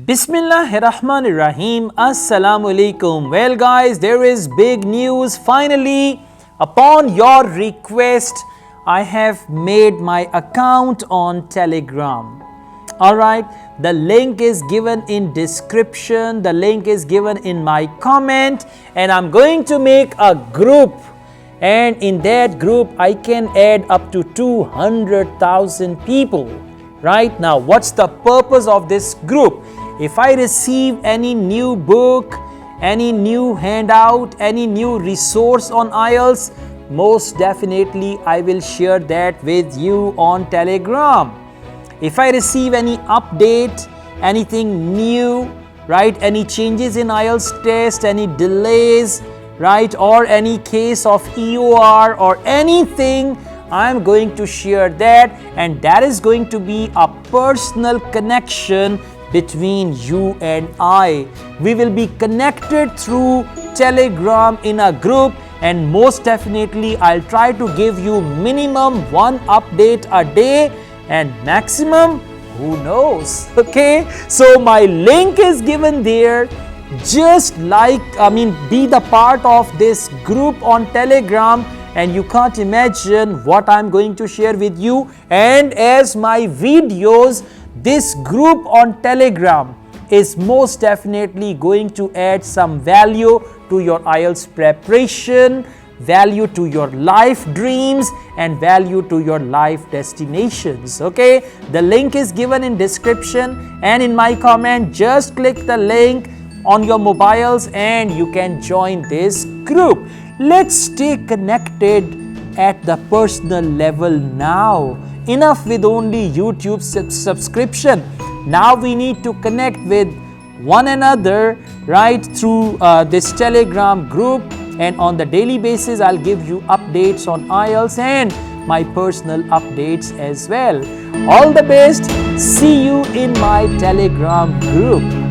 Bismillahirrahmanirrahim. Assalamu alaikum. Well guys, there is big news. Finally, upon your request, I have made my account on Telegram. Alright, the link is given in description, the link is given in my comment, and I'm going to make a group, and in that group I can add up to 200,000 people. Right now, what's the purpose of this group? If I receive any new book, any new handout, any new resource on Ielts, most definitely I will share that with you on Telegram. If I receive any update, anything new, right, any changes in Ielts test, any delays, right, or any case of EOR or anything, I'm going to share that, and that is going to be a personal connection between you and I. We will be connected through Telegram in a group, and most definitely I'll try to give you minimum one update a day and maximum, who knows, okay? So my link is given there. Just be the part of this group on Telegram, and you can't imagine what I'm going to share with you. And as my videos, this group on Telegram is most definitely going to add some value to your Ielts preparation, value to your life dreams, and value to your life destinations. Okay, the link is given in description and in my comment. Just click the link on your mobiles and you can join this group. Let's stay connected at the personal level now. Enough with only YouTube subscription. Now we need to connect with one another, right, through this Telegram group, and on the daily basis I'll give you updates on Ielts and my personal updates as well. All the best. See you in my Telegram group.